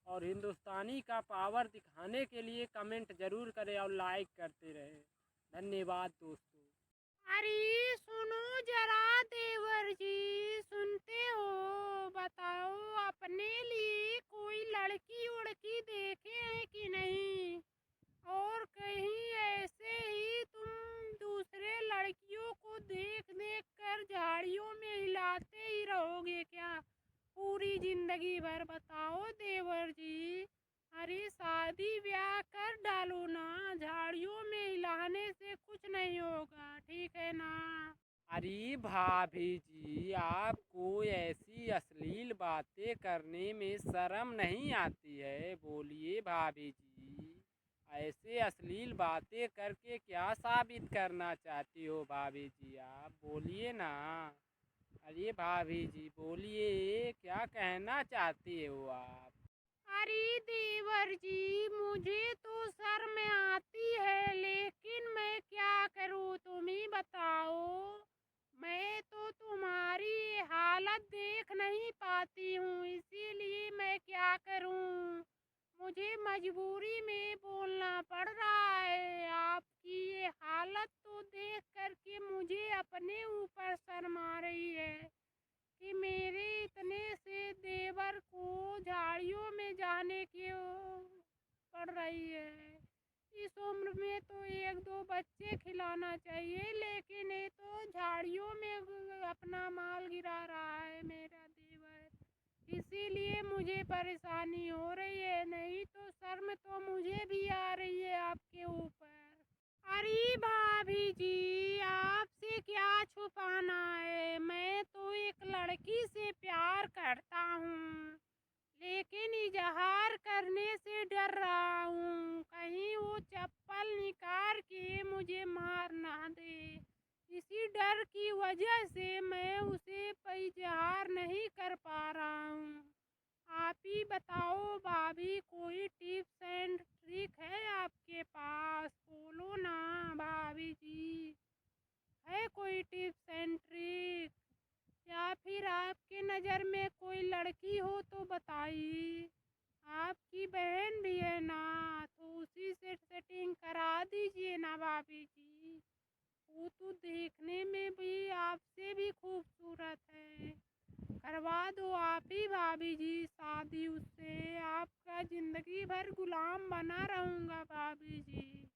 और हिंदुस्तानी का पावर दिखाने के लिए कमेंट ज़रूर करें और लाइक करते रहें। धन्यवाद दोस्तों। अरे सुनो जरा देवर जी, सुनते हो? बताओ अपने लिए कोई लड़की उड़की देखे हैं कि नहीं? और कहीं ऐसे ही तुम दूसरे लड़कियों को देख देख कर झाड़ियों में हिलाते ही रहोगे क्या पूरी जिंदगी भर? बताओ देवर जी। अरे शादी ब्याह कर डालो ना, झाड़ियों में हिलाने से कुछ नहीं होगा, ठीक है ना। अरे भाभी जी, आपको ऐसी अश्लील बातें करने में शर्म नहीं आती है? बोलिए भाभी जी, ऐसे अश्लील बातें करके क्या साबित करना चाहती हो भाभी जी, आप बोलिए ना। अरे भाभी जी बोलिए, क्या कहना चाहती हो आप? अरे देवर जी, मुझे तो शर्म आती है, लेकिन मैं क्या करूँ, तुम ही बताओ। मैं तो तुम्हारी हालत देख नहीं पाती हूँ, इसीलिए मैं क्या करूँ, मुझे मजबूरी में बोलना पड़ रहा है। आपकी ये हालत तो देख करके मुझे अपने ऊपर शर्म आ रही है कि मेरे इतने से देवर को झाड़ियों में जाने की पड़ रही है। इस उम्र में तो एक दो बच्चे खिलाना चाहिए, लेकिन ये तो झाड़ियों में अपना माल गिरा रहा है मेरा देवर, इसीलिए मुझे परेशानी हो रही है। नहीं तो शर्म तो मुझे भी आ रही है आपके ऊपर। अरे भाभी जी, आपसे क्या छुपाना है, मैं तो एक लड़की से प्यार करता हूँ, लेकिन इजहार करने से डर रहा हूँ, कहीं वो चप्पल निकाल के मुझे मार ना दे। इसी डर की वजह से मैं उसे इजहार नहीं कर पा रहा हूँ। आप ही बताओ भाभी, कोई टिप्स एंड ट्रिक है आपके पास? बोलो ना भाभी जी, है कोई टिप्स एंड ट्रिक? या फिर आपके नज़र में कोई लड़की हो तो बताइए। आपकी बहन भी है ना, तो उसी से सेटिंग करा दीजिए ना भाभी जी। वो तो देखने में भी आपसे भी खूबसूरत है। करवा दो आप ही भाभी जी शादी उससे। आपका जिंदगी भर गुलाम बना रहूँगा भाभी जी,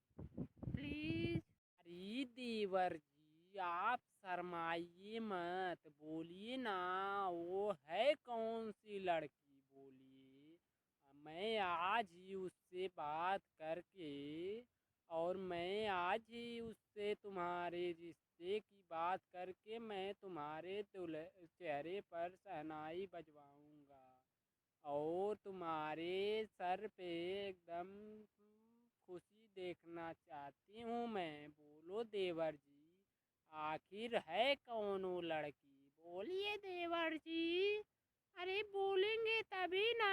प्लीज़। अरे देवर जी, आप शर्माइए मत, बोलिए ना, वो है कौन सी लड़की, बोलिए। मैं आज ही उससे बात करके, और मैं आज ही उससे तुम्हारे रिश्ते की बात करके मैं तुम्हारे चेहरे पर शहनाई बजवाऊंगा, और तुम्हारे सर पे एकदम खुशी देखना चाहती हूँ मैं। बोलो देवर जी, आखिर है कौन वो लड़की, बोलिए देवर जी। अरे बोलेंगे तभी ना,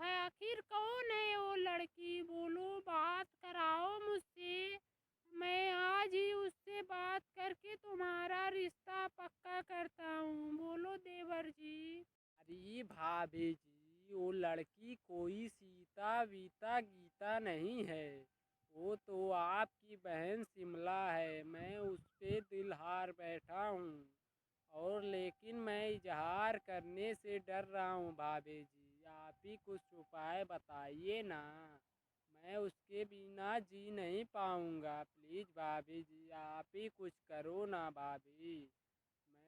है आखिर कौन है वो लड़की? बोलो, बात कराओ मुझसे। मैं आज ही उससे बात करके तुम्हारा रिश्ता पक्का करता हूँ। बोलो देवर जी। अरे भाभी जी, वो लड़की कोई सीता वीता गीता नहीं है, वो तो आपकी बहन शिमला है। मैं उस पे दिल हार बैठा हूँ, और लेकिन मैं इजहार करने से डर रहा हूँ भाभी जी। आप ही कुछ उपाय बताइए ना, मैं उसके बिना जी नहीं पाऊँगा। प्लीज़ भाभी जी, आप ही कुछ करो ना भाभी।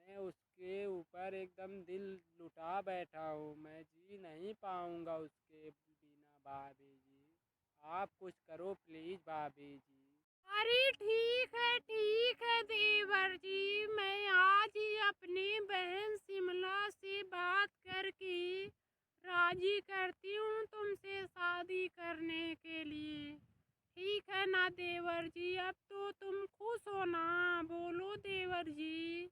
मैं उसके ऊपर एकदम दिल लुटा बैठा हूँ, मैं जी नहीं पाऊँगा उसके बिना भाभी जी। आप कुछ करो प्लीज़ भाभी जी। अरे ठीक है देवर जी, मैं आज ही अपनी बहन शिमला से बात करके राजी करती हूँ तुमसे शादी करने के लिए। ठीक है ना देवर जी? अब तो तुम खुश हो ना? बोलो देवर जी,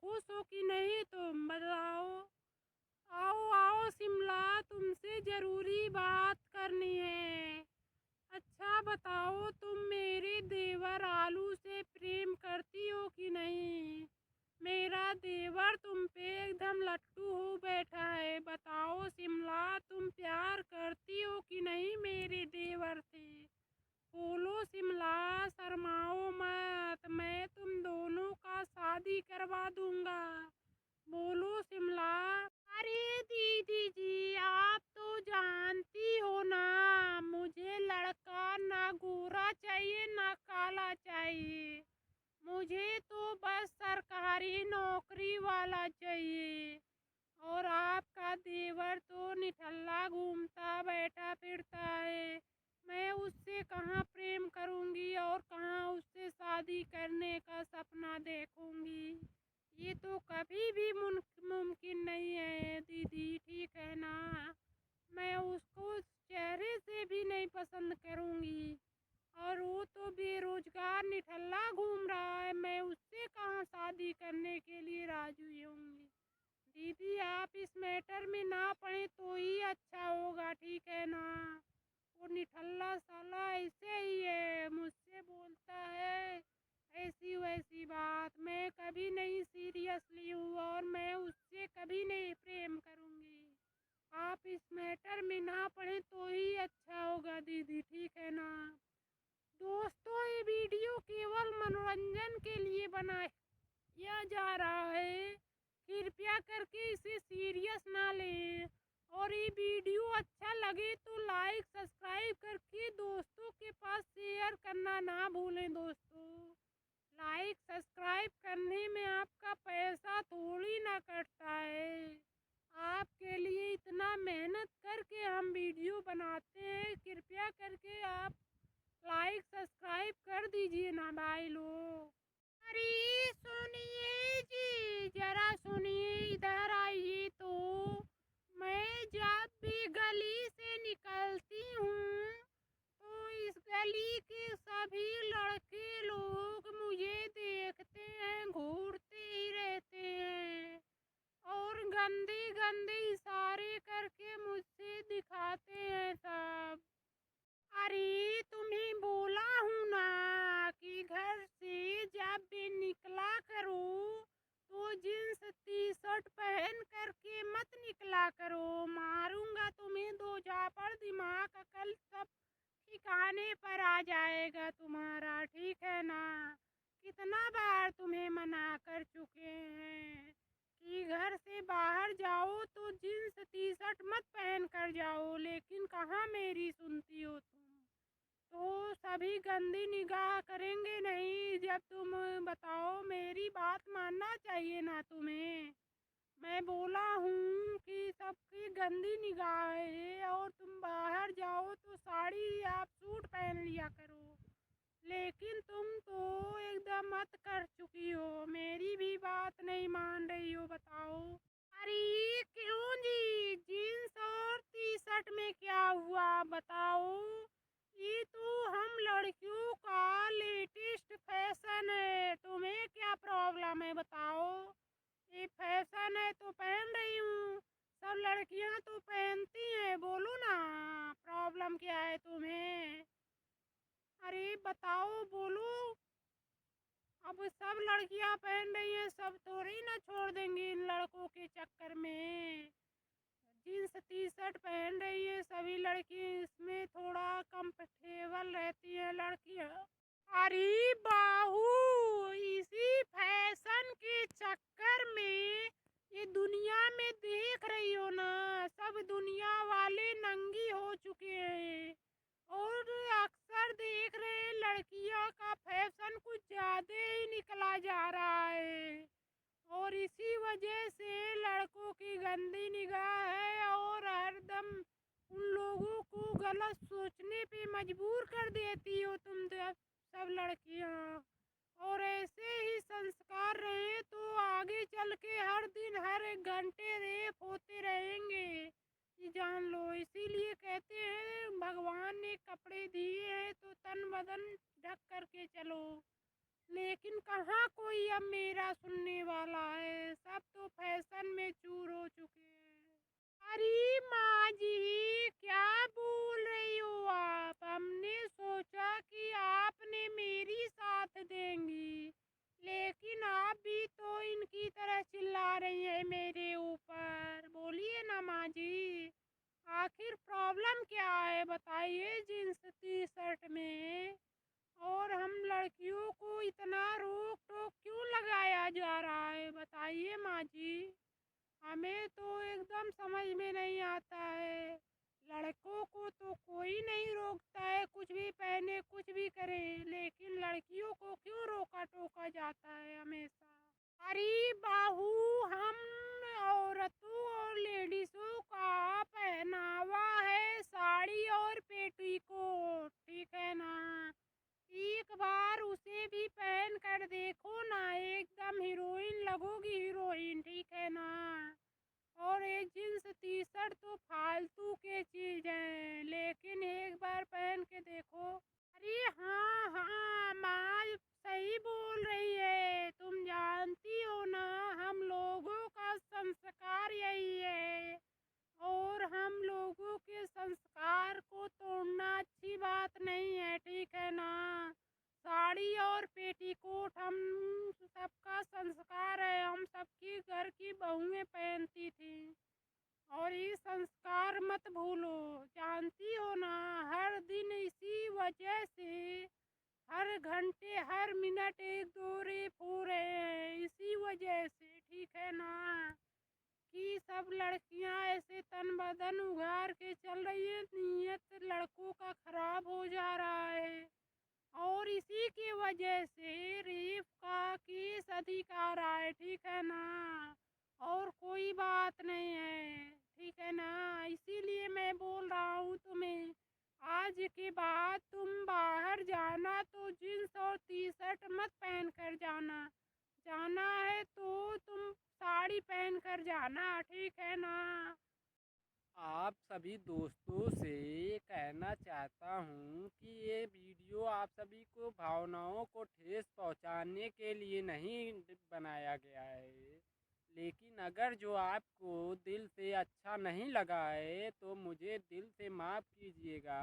खुश हो कि नहीं तुम बताओ? आओ आओ शिमला, तुमसे जरूरी बात करनी है। अच्छा बताओ, तुम मेरे देवर आलू से प्रेम करती हो कि नहीं? मेरा देवर तुम पे एकदम लट्टू हो बैठा है। बताओ शिमला, तुम प्यार करती हो कि नहीं मेरे देवर से? बोलो शिमला, शर्माओ मत, मैं तुम दोनों का शादी करवा दूंगा। बोलो शिमला। अरे दीदी जी, आप तो जानती हो ना, मुझे लड़का ना गोरा चाहिए ना काला चाहिए। मुझे तो बस सरकारी नौकरी वाला चाहिए। और आपका देवर तो निठल्ला घूमता बैठा फिरता है। मैं उससे कहाँ प्रेम करूँगी और कहाँ उससे शादी करने का सपना देखूँगी? ये तो कभी भी मुमकिन नहीं है दीदी, ठीक है ना? मैं उसको चेहरे से भी नहीं पसंद करूँगी, और वो तो बेरोजगार निठल्ला घूम रहा है। मैं उससे कहाँ शादी करने के लिए राजी होंगी? दीदी आप इस मैटर में ना पड़े तो ही अच्छा होगा, ठीक है ना? वो निठल्ला साला ऐसे ही है, मुझसे बोलता है ऐसी वैसी बात। मैं कभी नहीं सीरियसली हूँ, और मैं उससे कभी नहीं प्रेम करूँगी। आप इस मैटर में ना पड़े तो ही अच्छा होगा दीदी, ठीक है ना? दोस्तों, ये वीडियो केवल मनोरंजन के लिए बनाया जा रहा है। कृपया करके इसे सीरियस ना लें, और ये वीडियो अच्छा लगे तो लाइक सब्सक्राइब करके दोस्तों के पास शेयर करना ना भूलें। दोस्तों, लाइक सब्सक्राइब करने में आपका पैसा थोड़ी ना कटता है। आपके लिए इतना मेहनत करके हम वीडियो बनाते हैं, कृपया करके आप लाइक सब्सक्राइब कर दीजिए ना भाई लोग। अरे सुनिए जी, जरा सुनिए, इधर आइए तो। मैं जब भी गली गंदे इशारे करके मुझसे दिखाते हैं सब। अरे तुम्हें बोला हूँ ना कि घर से जब भी निकला करो तो जींस टी शर्ट पहन करके मत निकला करो। मारूंगा तुम्हें दो झापड़, दिमाग अकल सब ठिकाने पर आ जाएगा तुम्हारा, ठीक है ना। कितना बार तुम्हें मना कर चुके हैं कि घर से बाहर जाओ तो जींस टी शर्ट मत पहन कर जाओ, लेकिन कहाँ मेरी सुनती हो तुम। तो सभी गंदी निगाह करेंगे नहीं जब तुम बताओ। मेरी बात मानना चाहिए ना तुम्हें। मैं बोला हूँ कि सबकी गंदी निगाह है और तुम बाहर जाओ तो साड़ी या सूट पहन लिया करो, लेकिन तुम तो एकदम मत कर चुकी हो। मेरी भी बात नहीं मान रही हो, बताओ। अरे क्यों जी, जीन्स और टी शर्ट में क्या हुआ बताओ। ये तो हम लड़कियों का लेटेस्ट फैशन है, तुम्हें क्या प्रॉब्लम है बताओ। ये फैशन है तो पहन रही हूँ, सब लड़कियां तो पहनती हैं, बोलो ना प्रॉब्लम क्या है तुम्हें। अरे बताओ, बोलो। अब सब लड़कियां पहन रही हैं, सब थोड़ी ना छोड़ देंगी इन लड़कों के चक्कर में। जीन्स टी शर्ट पहन रही है सभी लड़की, इसमें थोड़ा कंफर्टेबल रहती है लड़कियां। अरे बाहू, इसी फैशन के चक्कर में ये दुनिया में देख रही हो ना, सब दुनिया वाले नंगी हो चुके हैं और अक्सर देख रहे हैं लड़कियों का फैशन कुछ ज्यादा ही निकला जा रहा है और इसी वजह से लड़कों की गंदी निगाह है और हरदम उन लोगों को गलत सोचने पे मजबूर कर देती हो तुम सब लड़कियां। और ऐसे ही संस्कार रहे तो आगे चल के हर दिन हर एक घंटे रेप होते रहेंगे, ये जान लो। इसीलिए कहते हैं भगवान ने कपड़े दिए हैं तो तन बदन ढक करके चलो, लेकिन कहाँ कोई अब मेरा सुनने वाला है, सब तो फैशन में चूर हो चुके हैं। अरे माँ जी, क्या बोल रही हो आप। हमने सोचा कि आपने मेरी साथ देंगी, लेकिन आप भी तो इनकी तरह चिल्ला रही हैं मेरे ऊपर। बोलिए ना माँ जी, आखिर प्रॉब्लम क्या है बताइए जींस टी शर्ट में। और हम लड़कियों को इतना रोक टोक क्यों लगाया जा रहा है बताइए माँ जी। हमें तो एकदम समझ में नहीं आता है। लड़कों को तो कोई नहीं रोकता है, कुछ भी पहने कुछ भी करे, लेकिन लड़कियों को क्यों रोका टोका जाता है हमेशा। अरे बाहू, हम औरतों और लेडीजों का पहनावा है साड़ी और पेटीकोट, ठीक है ना। एक बार उसे भी पहन कर देखो ना, एकदम हीरोइन लगोगी, हीरोइन, ठीक है ना। और ये जींस टी शर्ट तो फालतू के चीज है, लेकिन एक बार पहन के देखो। अरे हाँ हाँ, माँ सही बोल रही है। तुम जानती हो ना, हम लोगों का संस्कार यही है और हम लोगों के संस्कार को तोड़ना अच्छी बात नहीं है, ठीक है ना। साड़ी और पेटीकोट हम सबका संस्कार है, हम सबकी घर की बहुएं पहनती थी और ये संस्कार मत भूलो। जानती हो ना, हर दिन इसी वजह से हर घंटे हर मिनट एक दो रेप हो रहे हैं, इसी वजह से, ठीक है ना। कि सब लड़कियां ऐसे तन बदन उघार के चल रही है, नीयत लड़कों का खराब हो जा रहा है और इसी की वजह से रेप का केस अधिक आ रहा है, ठीक है ना। और कोई बात नहीं है, ठीक है ना। इसीलिए मैं बोल रहा हूँ तुम्हें, आज के बाद तुम बाहर जाना तो जींस और टी शर्ट मत पहन कर जाना, जाना है तो तुम साड़ी पहन कर जाना, ठीक है ना। आप सभी दोस्तों से कहना चाहता हूँ कि ये वीडियो आप सभी को भावनाओं को ठेस पहुँचाने के लिए नहीं बनाया गया है, लेकिन अगर जो आपको दिल से अच्छा नहीं लगा है तो मुझे दिल से माफ़ कीजिएगा।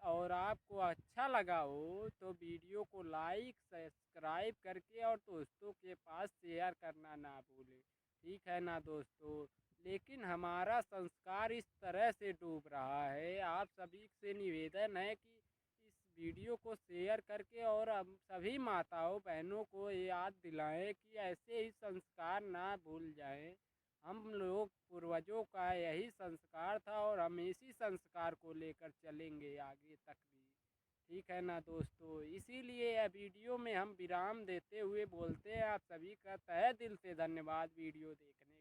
और आपको अच्छा लगा हो तो वीडियो को लाइक सब्सक्राइब करके और दोस्तों के पास शेयर करना ना भूलें। ठीक है ना दोस्तों। लेकिन हमारा संस्कार इस तरह से डूब रहा है, आप सभी से निवेदन है कि इस वीडियो को शेयर करके और हम सभी माताओं बहनों को याद दिलाएं कि ऐसे ही संस्कार ना भूल जाएं। हम लोग पूर्वजों का यही संस्कार था और हम इसी संस्कार को लेकर चलेंगे आगे तक भी। ठीक है ना दोस्तों। इसीलिए यह वीडियो में हम विराम देते हुए बोलते हैं आप सभी का तहे दिल से धन्यवाद वीडियो देखने